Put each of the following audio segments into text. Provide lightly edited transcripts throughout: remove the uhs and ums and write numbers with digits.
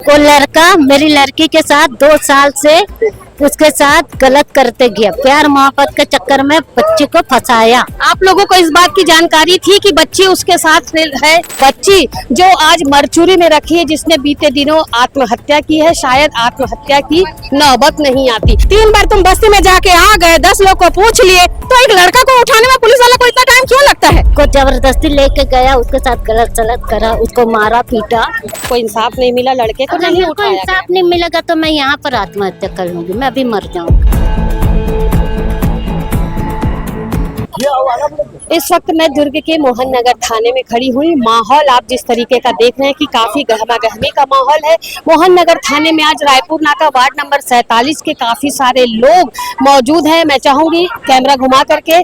वो लड़का मेरी लड़की के साथ 2 साल से उसके साथ गलत करते गया, प्यार मोहब्बत के चक्कर में बच्ची को फंसाया। आप लोगों को इस बात की जानकारी थी कि बच्ची उसके साथ है? बच्ची जो आज मरचुरी में रखी है, जिसने बीते दिनों आत्महत्या की है, शायद आत्महत्या की नौबत नहीं आती। 3 बार तुम बस्ती में जाके आ गए, 10 लोग को पूछ लिए, तो एक लड़का को उठाने में पुलिस वाला को इतना टाइम क्यों लगता है? को जबरदस्ती लेके गया, उसके साथ गलत सलत करा, उसको मारा पीटा। कोई इंसाफ नहीं मिला, लड़के को नहीं को उठाया इंसाफ नहीं मिलेगा तो मैं यहाँ पर आत्महत्या कर लूंगी, मैं अभी मर जाऊंगी। इस वक्त मैं दुर्ग के मोहन नगर थाने में खड़ी हुई। माहौल आप जिस तरीके का देख रहे हैं कि काफी गहमा गहमी का माहौल है। मोहन नगर थाने में आज रायपुर नाका वार्ड नंबर 47 के काफी सारे लोग मौजूद हैं। मैं चाहूंगी कैमरा घुमा करके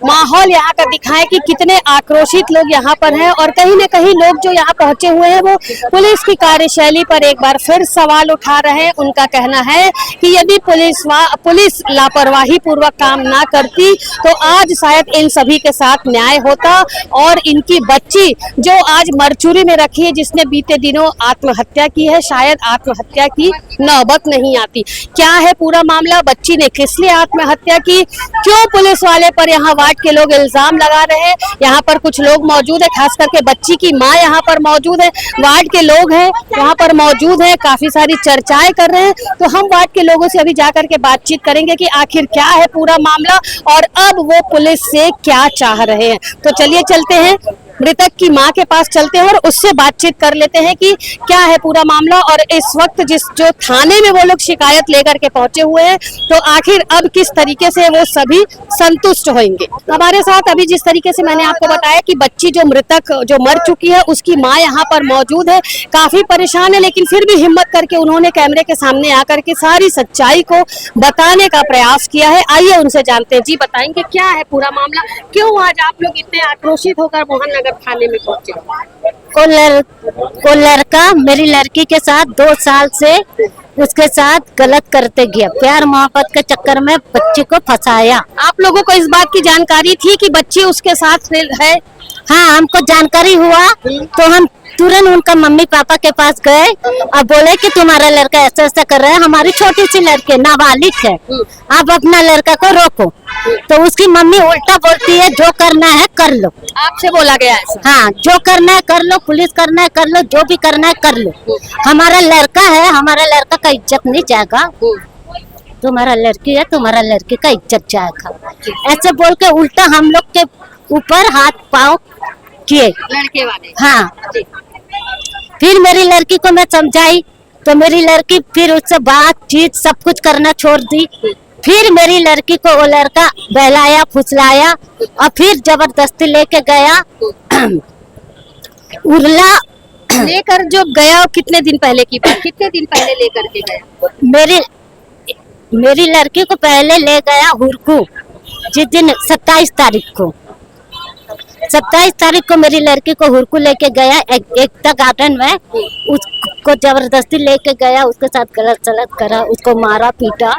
माहौल यहाँ का दिखाएं कि कितने आक्रोशित लोग यहाँ पर हैं, और कहीं न कहीं लोग जो यहाँ पहुंचे हुए हैं वो पुलिस की कार्यशैली पर एक बार फिर सवाल उठा रहे हैं। उनका कहना है कि यदि पुलिस लापरवाही पूर्वक काम ना करती तो आज शायद इन सभी के साथ न्याय होता, और इनकी बच्ची जो आज मरचुरी में रखी है, जिसने बीते दिनों आत्महत्या की है, शायद आत्महत्या की नौबत नहीं आती। क्या है पूरा मामला? बच्ची ने किस लिए आत्महत्या की? क्यों पुलिस वाले पर यहाँ वार्ड के लोग इल्जाम लगा रहे हैं? यहाँ पर कुछ लोग मौजूद है, खास करके बच्ची की माँ यहाँ पर मौजूद है, वार्ड के लोग हैं यहाँ पर मौजूद है, काफी सारी चर्चाएं कर रहे हैं। तो हम वार्ड के लोगों से अभी जाकर के बातचीत करेंगे कि आखिर क्या है पूरा मामला और अब वो पुलिस से क्या चाह रहे हैं। तो चलिए चलते हैं, मृतक की मां के पास चलते हैं और उससे बातचीत कर लेते हैं कि क्या है पूरा मामला, और इस वक्त जो थाने में वो लोग शिकायत लेकर के पहुंचे हुए हैं, तो आखिर अब किस तरीके से वो सभी संतुष्ट होंगे। हमारे साथ अभी जिस तरीके से मैंने आपको बताया कि बच्ची जो मृतक जो मर चुकी है, उसकी माँ यहाँ पर मौजूद है, काफी परेशान है, लेकिन फिर भी हिम्मत करके उन्होंने कैमरे के सामने आकर के सारी सच्चाई को बताने का प्रयास किया है। आइए उनसे जानते हैं। जी बताएंगे क्या है पूरा मामला, क्यों आज आप लोग इतने आक्रोशित होकर मोहन नगर थाने में पहुंचे? वो लड़का मेरी लड़की के साथ 2 साल से उसके साथ गलत करते गया, प्यार मोहब्बत के चक्कर में बच्ची को फंसाया। आप लोगों को इस बात की जानकारी थी कि बच्ची उसके साथ है? हाँ, हमको जानकारी हुआ तो हम तुरंत उनका मम्मी पापा के पास गए और बोले कि तुम्हारा लड़का ऐसा ऐसा कर रहा है, हमारी छोटी सी लड़की नाबालिग है, आप अपना लड़का को रोको। तो उसकी मम्मी उल्टा बोलती है, जो करना है कर लो। आपसे बोला गया है? हाँ, जो करना है कर लो, पुलिस करना है कर लो, जो भी करना है कर लो, हमारा लड़का है, हमारा लड़का का इज्जत नहीं जाएगा, तुम्हारा लड़की है, तुम्हारा लड़की का इज्जत जाएगा, ऐसे बोल के उल्टा हम लोग के ऊपर हाथ पाँव किए लड़के वाले। हाँ, फिर मेरी लड़की को मैं समझाई तो मेरी लड़की फिर उससे बातचीत सब कुछ करना छोड़ दी। फिर मेरी लड़की को वो लड़का बहलाया फुसलाया और फिर जबरदस्ती लेके गया उर्ला लेकर जो गया। कितने दिन पहले की बात? कितने दिन पहले लेकर के गया? मेरी लड़की को पहले ले गया हुरकू, जिस दिन 27 तारीख को 27 तारीख को मेरी लड़की को हुरकू लेके गया एकता गार्डन में, उसको जबरदस्ती लेके गया, उसके साथ गलत सलत करा, उसको मारा पीटा,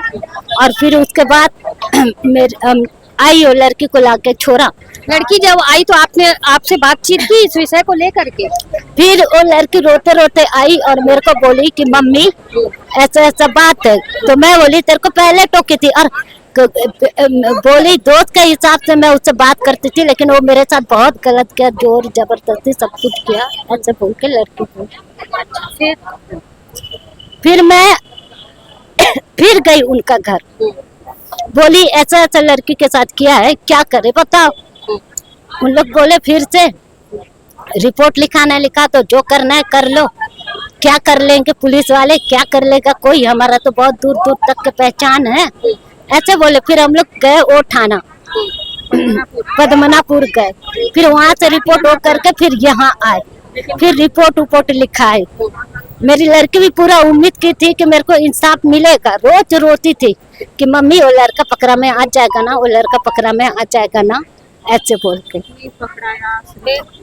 और फिर उसके बाद आई वो लड़की को लाके छोड़ा। लड़की जब आई तो आपने आपसे बातचीत की इस विषय को लेकर के? फिर वो लड़की रोते रोते आई और मेरे को बोली कि मम्मी ऐसा ऐसा बात है। तो मैं बोली तेरे को पहले टोकी थी, और बोली दोस्त के हिसाब से मैं उससे बात करती थी, लेकिन वो मेरे साथ बहुत गलत किया, जोर जबरदस्ती सब कुछ किया, ऐसे बोल के लड़की को। फिर मैं फिर गई उनका घर, बोली ऐसा ऐसा लड़की के साथ किया है, क्या करे बताओ। उन लोग बोले फिर से रिपोर्ट लिखाना, लिखा तो जो करना है कर लो, क्या कर लेंगे पुलिस वाले, क्या कर लेगा कोई, हमारा तो बहुत दूर दूर तक के पहचान है, ऐसे बोले। फिर हम लोग गए ओ थाना पद्मनापुर गए, फिर वहाँ से रिपोर्ट हो करके फिर यहाँ आए, फिर रिपोर्ट लिखाए। मेरी लड़की भी पूरा उम्मीद की थी कि मेरे को इंसाफ मिलेगा, रोज रोती थी कि मम्मी वो लड़का पकड़ा में आ जाएगा ना, वो लड़का पकड़ा में आ जाएगा ना, ऐसे बोल के।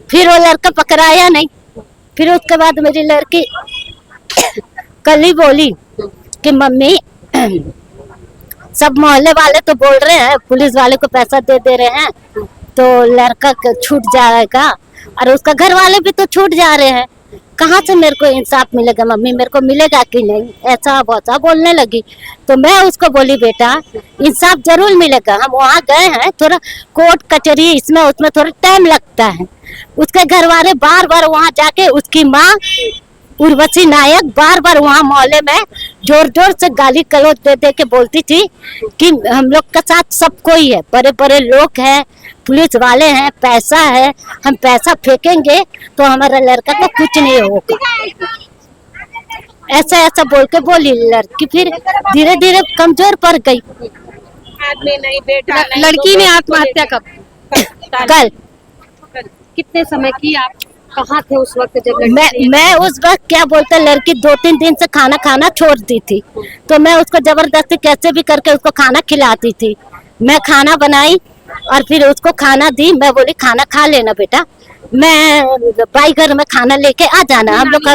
फिर वो लड़का पकड़ाया नहीं। फिर उसके बाद मेरी लड़की कल ही बोली कि मम्मी सब मोहल्ले वाले तो बोल रहे हैं पुलिस वाले को पैसा दे रहे हैं तो लड़का छूट जाएगा, और उसका घर वाले भी तो छूट जा रहे हैं, कहाँ से मेरे को इंसाफ मिलेगा मम्मी, मेरे को मिलेगा कि नहीं, ऐसा वैसा बोलने लगी। तो मैं उसको बोली बेटा इंसाफ जरूर मिलेगा, हम वहाँ गए हैं, थोड़ा कोर्ट कचहरी इसमें उसमें थोड़ा टाइम लगता है। उसके घर वाले बार बार वहाँ जाके उसकी माँ उर्वशी नायक बार बार वहाँ मोहल्ले में जोर जोर से गाली गलौज दे दे के बोलती थी कि हम लोग के साथ सब कोई है, बड़े बड़े लोग हैं, पुलिस वाले हैं, पैसा है, हम पैसा फेंकेंगे तो हमारा लड़का को कुछ नहीं होगा। ऐसा ऐसा बोल के बोली लड़की, फिर धीरे धीरे कमजोर पड़ गई। आदमी नहीं, बेटा नहीं, लड़की ने आत्महत्या कब? कल कितने समय की? आप कहाँ थे उस वक्त जब लड़की मैं उस वक्त क्या बोलते, लड़की 2-3 दिन से खाना खाना छोड़ दी थी, तो मैं उसको जबरदस्ती कैसे भी करके उसको खाना खिलाती थी। मैं खाना बनाई और फिर उसको खाना दी, मैं बोली खाना खा लेना बेटा, मैं भाई घर में खाना लेके आ जाना, हम लोग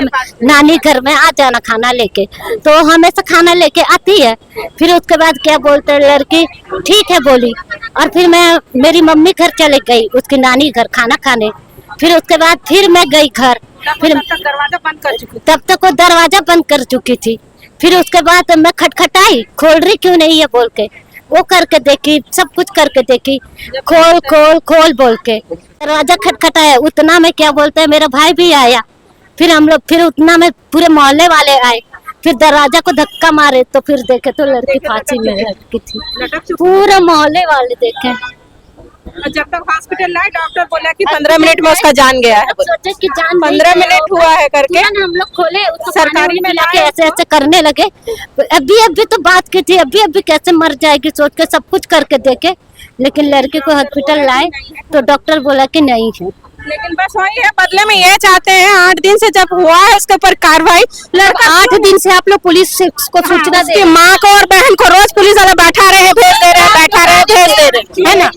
नानी घर में आ जाना खाना लेके, तो हमेशा खाना लेके आती है। फिर उसके बाद क्या बोलते लड़की ठीक है बोली, और फिर मैं मेरी मम्मी घर चले गई, उसकी नानी घर खाना खाने। फिर उसके बाद फिर मैं गई घर, फिर दरवाजा बंद कर चुकी। तब तक वो दरवाजा बंद कर चुकी थी। फिर उसके बाद मैं खटखटाई, खोल रही क्यों नहीं है बोल के, वो करके देखी, सब कुछ करके देखी, खोल खोल खोल बोल के दरवाजा खटखटाया। उतना में क्या बोलते हैं मेरा भाई भी आया, फिर हम लोग फिर उतना में पूरे मोहल्ले वाले आए, फिर दरवाजा को धक्का मारे तो फिर देखे तो लड़की फांसी में लटकी थी। पूरे मोहल्ले वाले देखे। जब तक हॉस्पिटल लाए डॉक्टर बोला कि 15 मिनट में उसका जान गया है। सोचे कि जान 15 मिनट हुआ है करके हम लोग खोले, उसको सरकारी में लाके लाए ऐसे ऐसे करने लगे। अभी तो बात की थी, अभी कैसे मर जाएगी सोच के सब कुछ करके देखे, लेकिन लड़के को हॉस्पिटल लाए तो डॉक्टर बोला कि नहीं है। लेकिन बस वही है, बदले में ये चाहते हैं 8 दिन से जब हुआ है उसके ऊपर कार्रवाई। लड़का 8 दिन से आप लोग पुलिस को सूचना दे, उसकी माँ को और बहन को रोज पुलिस वाला बैठा रहे, भेज दे रहे, बैठा रहे, भेज दे रहे, है ना।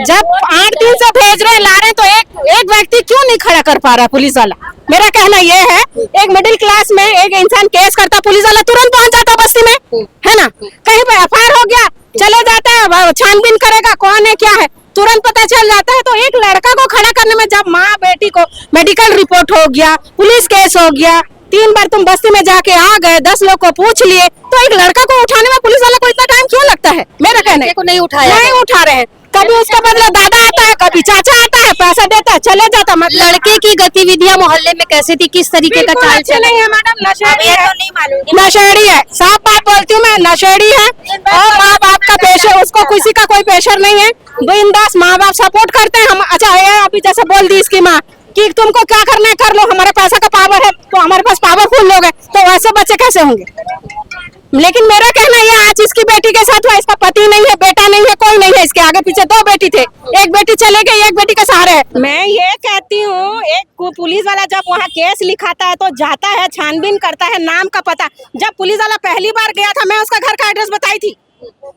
जब 8 दिन से भेज रहे ला रहे तो एक व्यक्ति क्यों नहीं खड़ा कर पा रहा पुलिस वाला? मेरा कहना ये है, एक मिडिल क्लास में एक इंसान केस करता, पुलिस वाला तुरंत पहुंच जाता बस्ती में, है ना। कहीं पर एफआईआर हो गया, चले जाता है, छानबीन करेगा कौन है क्या है, तुरंत पता चल जाता है। तो एक लड़का को खड़ा करने में जब माँ बेटी को मेडिकल रिपोर्ट हो गया, पुलिस केस हो गया, 3 बार तुम बस्ती में जाके आ गए, 10 लोग को पूछ लिए, तो एक लड़का को उठाने में पुलिस वाला को इतना टाइम क्यों लगता है? मेरा कहना है को नहीं उठाया, नहीं उठा रहे हैं। कभी उसका बदला दादा आता है, कभी चाचा आता है, पैसा देता है, चले जाता। मतलब लड़के की गतिविधियां मोहल्ले में कैसी थी, किस तरीके का चाल अच्छे चल? नहीं है मैडम, नशेड़ी है, नशेड़ी है, साफ बात बोलती हूँ मैं, नशेड़ी है। और माँ बाप का प्रेशर, उसको किसी का कोई प्रेशर नहीं है, बिंदास माँ बाप सपोर्ट करते हैं। हम अच्छा ये अभी जैसे बोल दी इसकी माँ कि तुमको क्या करना है कर लो, हमारे पैसा का पावर है, तो हमारे पास पावरफुल लोग हैं, तो वैसे बच्चे कैसे होंगे? लेकिन मेरा कहना ये, आज इसकी बेटी के साथ हुआ, इसका पति नहीं है, बेटा नहीं है, कोई नहीं है, इसके आगे पीछे 2 बेटी थे, एक बेटी चले गई, एक बेटी के सहारे है। मैं ये कहती हूँ, एक पुलिस वाला जब वहाँ केस लिखाता है तो जाता है, छानबीन करता है, नाम का पता। जब पुलिस वाला पहली बार गया था, मैं उसका घर का एड्रेस बताई थी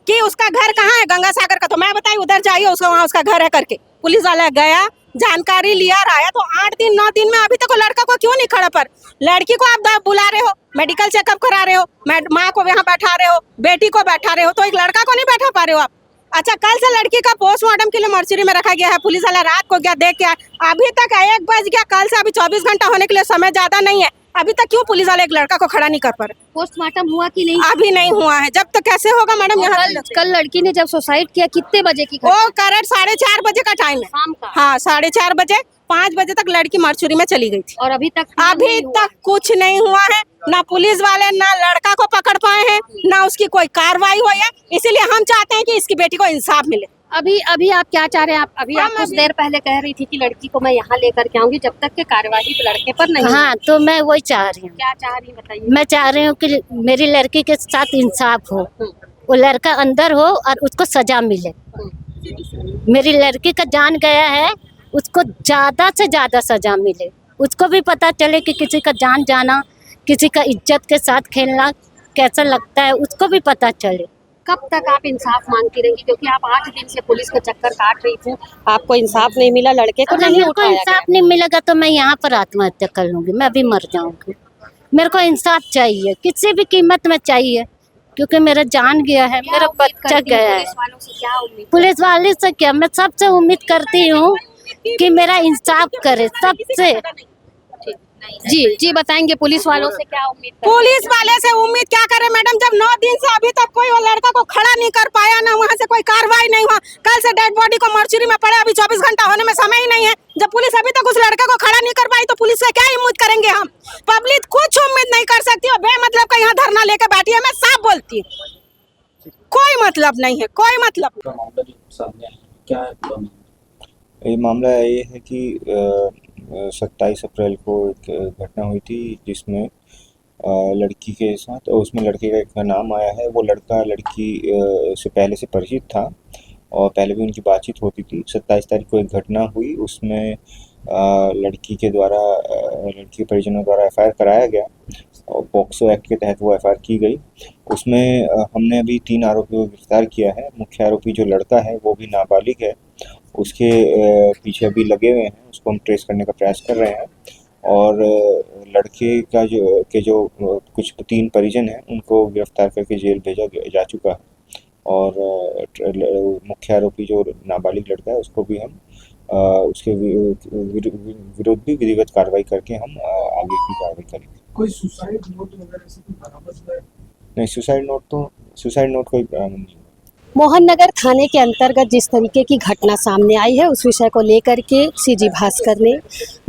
कि उसका घर कहाँ है, गंगा सागर का, तो मैं बताई उधर जाइए, उसका वहाँ उसका घर है करके। पुलिस वाला गया, जानकारी लिया, आया, तो 8 दिन 9 दिन में अभी तक वो लड़का को क्यों नहीं खड़ा पर? लड़की को आप बुला रहे हो, मेडिकल चेकअप करा रहे हो, माँ को यहाँ बैठा रहे हो, बेटी को बैठा रहे हो, तो एक लड़का को नहीं बैठा पा रहे हो आप। अच्छा, कल से लड़की का पोस्टमार्टम के लिए मर्चरी में रखा गया है, पुलिस वाला रात को गया देख के आया, अभी तक 1 बज गया, कल से अभी 24 घंटा होने के लिए समय ज्यादा नहीं है, अभी तक क्यों पुलिस वाले एक लड़का को खड़ा नहीं कर पा रहे? पोस्टमार्टम हुआ कि नहीं? अभी नहीं हुआ है, जब तक कैसे होगा मैडम? यहाँ कल लड़की ने जब सुसाइड किया कितने बजे की? वो करेक्ट 4:30 बजे का टाइम है, शाम का। हाँ 4:30 बजे, 5 बजे तक लड़की मर्चुरी में चली गई थी, और अभी तक कुछ नहीं हुआ है। ना पुलिस वाले ना लड़का को पकड़ पाए हैं, ना उसकी कोई कार्रवाई हुई है। इसीलिए हम चाहते हैं कि इसकी बेटी को इंसाफ मिले। अभी आप क्या चाह रहे हैं? आप कुछ देर पहले कह रही थी कि लड़की को मैं यहाँ लेकर के आऊंगी, जब तक के कार्यवाही लड़के पर नहीं। हाँ, तो मैं वही चाह रही हूँ। क्या चाह रही हैं बताइए? मैं चाह रही हूँ कि मेरी लड़की के साथ इंसाफ हो, वो लड़का अंदर हो और उसको सजा मिले। मेरी लड़की का जान गया है, उसको ज्यादा से ज्यादा सजा मिले, उसको भी पता चले कि किसी का जान जाना, किसी का इज्जत के साथ खेलना कैसा लगता है, उसको भी पता चले। कब तक आप इंसाफ मांगती रहेंगी? क्योंकि आप 8 दिन से पुलिस को चक्कर काट रही थी, आपको इंसाफ नहीं मिला, लड़के को अगर नहीं मेरे को उठाया इंसाफ नहीं मिलेगा तो मैं यहाँ पर आत्महत्या कर लूंगी, मैं भी मर जाऊंगी। मेरे को इंसाफ चाहिए, किसी भी कीमत में चाहिए, क्योंकि मेरा जान गया है, मेरा बच्चा गया है। पुलिस वालों से क्या उम्मीद? पुलिस वाले से क्या, मैं सबसे उम्मीद करती हूँ कि मेरा इंसाफ करे, सबसे। जी जी बताएंगे पुलिस वालों से क्या उम्मीद कर पुलिस वाले से उम्मीद क्या करे मैडम, जब 9 दिन से अभी तक कोई वो लड़का को खड़ा नहीं कर पाया, ना वहाँ से कोई कार्रवाई नहीं हुआ। कल से डेड बॉडी को मर्चुरी में पड़े, अभी 24 घंटा होने में समय ही नहीं है। जब पुलिस अभी तक उस लड़के को खड़ा नहीं कर पाई तो पुलिस से क्या उम्मीद करेंगे हम? पब्लिक कुछ उम्मीद नहीं कर सकती और बेमतलब का यहाँ धरना लेकर बैठी है। मैं साफ बोलती हूँ, कोई मतलब नहीं है, कोई मतलब। मामला जो सामने आया, क्या है पूरा मामला? ये मामला ये है कि 27 अप्रैल को एक घटना हुई थी जिसमें लड़की के साथ, और उसमें लड़के का एक नाम आया है। वो लड़का लड़की से पहले से परिचित था और पहले भी उनकी बातचीत होती थी। 27 तारीख को एक घटना हुई, उसमें लड़की के परिजनों द्वारा एफआईआर कराया गया और पॉक्सो एक्ट के तहत वो एफआईआर की गई। उसमें हमने अभी 3 आरोपियों को गिरफ्तार किया है। मुख्य आरोपी जो लड़का है वो भी नाबालिग है, उसके पीछे अभी लगे हुए हैं, उसको हम ट्रेस करने का प्रयास कर रहे हैं। और लड़के का जो कुछ 3 परिजन हैं उनको गिरफ्तार करके जेल भेजा जा चुका है। और मुख्य आरोपी जो नाबालिग लड़का है उसको भी हम उसके विरुद्ध भी विधिवत कार्रवाई करके हम आगे की कार्रवाई करेंगे। कोई सुसाइड नोट वगैरह से कोई बरामद हुआ है? नहीं, सुसाइड नोट कोई बरामद नहीं। मोहन नगर थाने के अंतर्गत जिस तरीके की घटना सामने आई है उस विषय को लेकर के सीजी भास्कर ने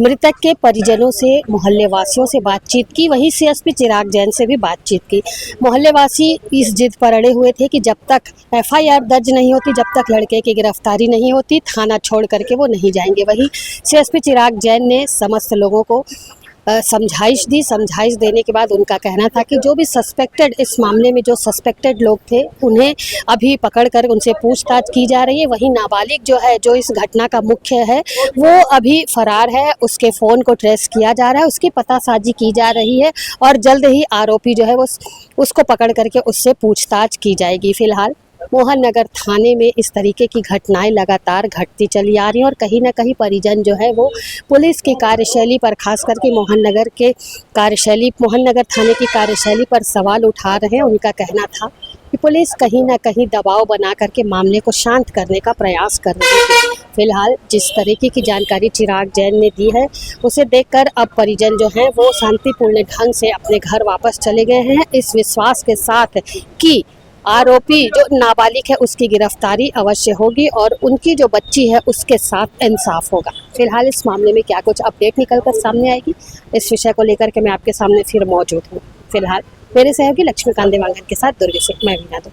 मृतक के परिजनों से, मोहल्ले वासियों से बातचीत की, वहीं सीएसपी चिराग जैन से भी बातचीत की। मोहल्ले वासी इस जिद पर अड़े हुए थे कि जब तक एफआईआर दर्ज नहीं होती, जब तक लड़के की गिरफ्तारी नहीं होती, थाना छोड़ करके वो नहीं जाएंगे। वहीं सीएसपी चिराग जैन ने समस्त लोगों को समझाइश दी। समझाइश देने के बाद उनका कहना था कि जो भी सस्पेक्टेड, इस मामले में जो सस्पेक्टेड लोग थे उन्हें अभी पकड़कर उनसे पूछताछ की जा रही है। वहीं नाबालिग जो है, जो इस घटना का मुख्य है, वो अभी फरार है। उसके फ़ोन को ट्रेस किया जा रहा है, उसकी पतासाजी की जा रही है और जल्द ही आरोपी जो है वो उसको पकड़ करके उससे पूछताछ की जाएगी। फिलहाल मोहन नगर थाने में इस तरीके की घटनाएं लगातार घटती चली आ रही हैं और कहीं ना कहीं परिजन जो है वो पुलिस की कार्यशैली पर, खास करके मोहन नगर थाने की कार्यशैली पर सवाल उठा रहे हैं। उनका कहना था कि पुलिस कहीं ना कहीं दबाव बना करके मामले को शांत करने का प्रयास कर रही है। फिलहाल जिस तरीके की जानकारी चिराग जैन ने दी है उसे देखकर अब परिजन जो हैं वो शांतिपूर्ण ढंग से अपने घर वापस चले गए हैं, इस विश्वास के साथ कि आरोपी जो नाबालिग है उसकी गिरफ्तारी अवश्य होगी और उनकी जो बच्ची है उसके साथ इंसाफ होगा। फिलहाल इस मामले में क्या कुछ अपडेट निकलकर सामने आएगी, इस विषय को लेकर के मैं आपके सामने फिर मौजूद हूँ। फिलहाल मेरे सहयोगी लक्ष्मीकांत देवांगन के साथ दुर्ग से मैं वीना दो।